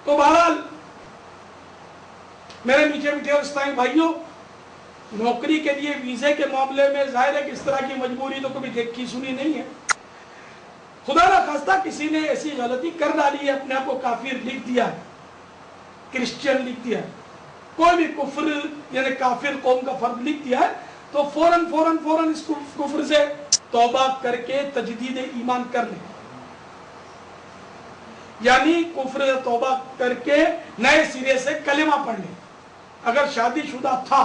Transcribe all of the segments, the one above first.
تو بہرحال میرے میٹھے میٹھے اور اسلامی بھائیوں، نوکری کے لیے ویزے کے معاملے میں ظاہر ہے کہ اس طرح کی مجبوری تو کبھی دیکھی سنی نہیں ہے. خدا نہ خواستہ کسی نے ایسی غلطی کر ڈالی ہے، اپنے آپ کو کافر لکھ دیا ہے، کرسچین لکھ دیا ہے، کوئی بھی کفر یعنی کافر قوم کا فرد لکھ دیا ہے، تو فوراً اس کفر سے توبہ کر کے تجدید ایمان کر لیں. یعنی کفر سے توبہ کر کے نئے سرے سے کلمہ پڑھ لیں. اگر شادی شدہ تھا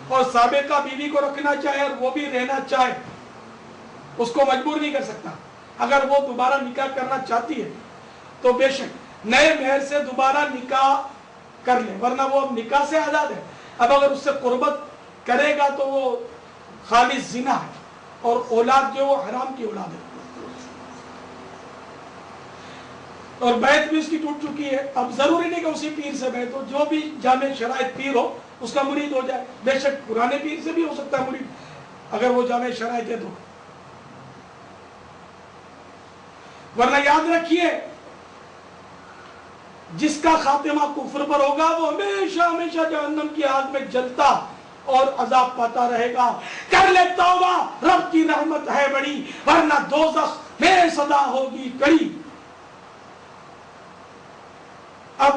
اور سابقہ بیوی کو رکھنا چاہے اور وہ بھی رہنا چاہے، اس کو مجبور نہیں کر سکتا. اگر وہ دوبارہ نکاح کرنا چاہتی ہے تو بے شک نئے مہر سے دوبارہ نکاح کر لے، ورنہ وہ اب نکاح سے آزاد ہے. اب اگر اس سے قربت کرے گا تو وہ خالص زنا ہے، اور اولاد جو وہ حرام کی اولاد ہے، اور بیعت بھی اس کی ٹوٹ چکی ہے. اب ضروری نہیں کہ اسی پیر سے بیعت ہو، جو بھی جامع شرائط پیر ہو اس کا مرید ہو جائے. بے شک پرانے پیر سے بھی ہو سکتا ہے مرید، اگر وہ جامع شرائط ہے تو. ورنہ یاد رکھیے، جس کا خاتمہ کفر پر ہوگا وہ ہمیشہ ہمیشہ جہنم کی آگ میں جلتا اور عذاب پاتا رہے گا. کر لے توبہ، رب کی رحمت ہے بڑی، ورنہ دوزخ میں صدا ہوگی کڑی. اب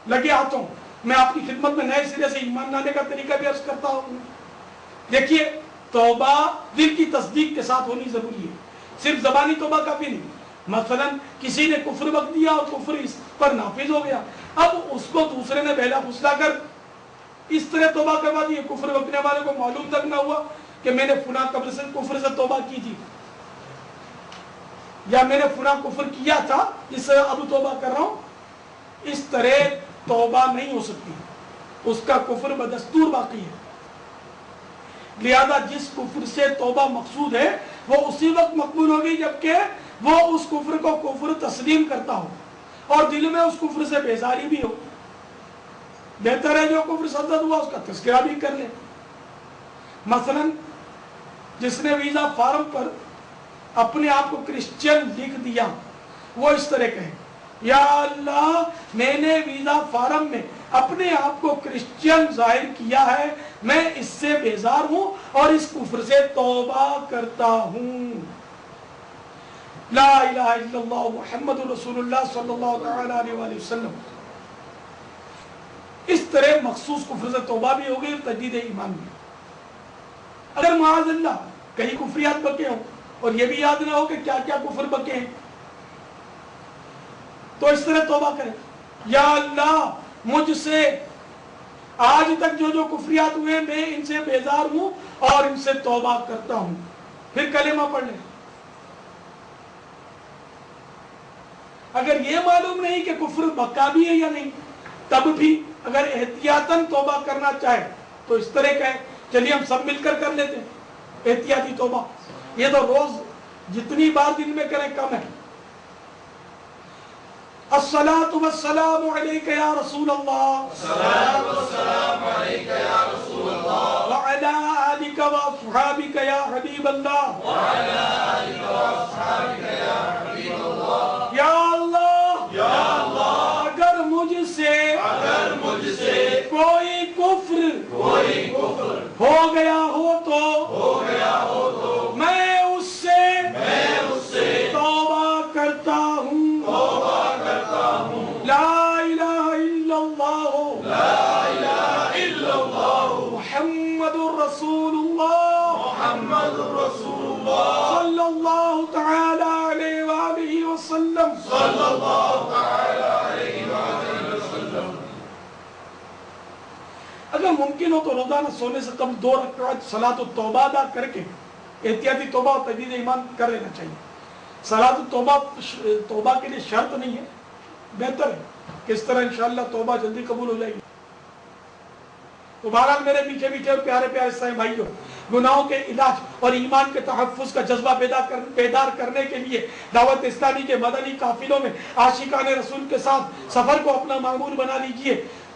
لگے ہاتھوں میں آپ کی خدمت میں نئے سرے سے ایمان لانے کا طریقہ بھی عرض کرتا ہوں. دیکھیے، توبہ دل کی تصدیق کے ساتھ ہونی ضروری ہے، صرف زبانی توبہ کافی نہیں. مثلا کسی نے کفر بک دیا اور کفر اس پر نافذ ہو گیا، اب اس کو دوسرے نے بہلا پھسلا کر اس طرح توبہ کروا دی. کفر بکنے والے کو معلوم تک نہ ہوا کہ میں نے فلاں قبر سے کفر سے توبہ کی تھی، یا میں نے فلاں کفر کیا تھا جس سے اب توبہ کر رہا ہوں. اس طرح توبہ نہیں ہو سکتی، اس کا کفر بدستور باقی ہے. لہذا جس کفر سے توبہ مقصود ہے وہ اسی وقت مقبول ہوگی جبکہ وہ اس کفر کو کفر تسلیم کرتا ہو اور دل میں اس کفر سے بیزاری بھی ہو. بہتر ہے جو کفر صدت ہوا اس کا تذکرہ بھی کر لے. مثلا جس نے ویزا فارم پر اپنے آپ کو کرسچین لکھ دیا، وہ اس طرح کہے، یا اللہ میں نے ویزا فارم میں اپنے آپ کو کرسچین ظاہر کیا ہے، میں اس سے بیزار ہوں اور اس کفر سے توبہ کرتا ہوں. لا الہ الا اللہ محمد رسول اللہ صلی اللہ علیہ وآلہ وسلم. اس طرح مخصوص کفر سے توبہ بھی ہو گئی اور تجدید ایمان بھی. اگر معاذ اللہ کہیں کفریات بکے ہوں اور یہ بھی یاد نہ ہو کہ کیا کیا کفر بکے ہیں، تو اس طرح توبہ کریں، یا اللہ مجھ سے آج تک جو جو کفریات ہوئے میں ان سے بیزار ہوں اور ان سے توبہ کرتا ہوں. پھر کلمہ پڑھ لیں. اگر یہ معلوم نہیں کہ کفر بقا بھی ہے یا نہیں، تب بھی اگر احتیاطاً توبہ کرنا چاہے تو اس طرح کہیں، چلیے ہم سب مل کر لیتے ہیں احتیاطی توبہ. یہ تو روز جتنی بار دن میں کریں کم ہے. الصلاة والسلام علیک یا رسول اللہ، الصلاة والسلام علیک یا رسول اللہ، وعلی آلک واصحابک یا حبیب اللہ، وعلی آلک واصحابک یا حبیب اللہ. یا اللہ، یا اللہ اگر مجھ سے کوئی کفر ہو گیا ہو تو میں اس سے توبہ کرتا ہوں. لا الہ الا اللہ محمد رسول اللہ صلی اللہ تعالی علیہ وآلہ وسلم. اگر ممکن ہو تو روزانہ سونے سے قبل 2 رکعت صلاۃ التوبہ ادا کر کے احتیاطی توبہ اور تجدید ایمان کر لینا چاہیے. صلاۃ التوبہ توبہ کے لیے شرط نہیں ہے، بہتر ہے کہ اس طرح انشاءاللہ توبہ جلدی قبول ہو جائے گی. تو بہرحال میرے میٹھے میٹھے اور پیارے پیارے اسلامی بھائیوں، گناہوں کے علاج اور ایمان کے تحفظ کا جذبہ بیدار کرنے کے لیے دعوت اسلامی کے مدنی قافلوں میں عاشقان رسول کے ساتھ سفر کو اپنا معمول بنا لیجئے.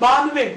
92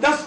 10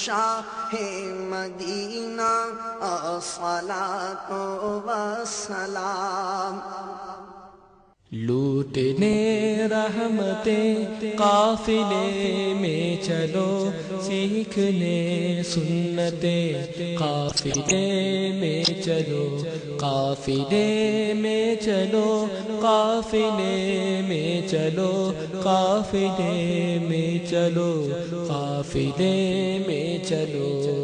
شہنشاہ مدینہ الصلاۃ والسلام لوٹنے رحمتیں قافلے میں چلو سیکھنے سنتیں قافلے میں چلو قافلے میں چلو قافلے میں چلو قافلے میں چلو قافلے میں چلو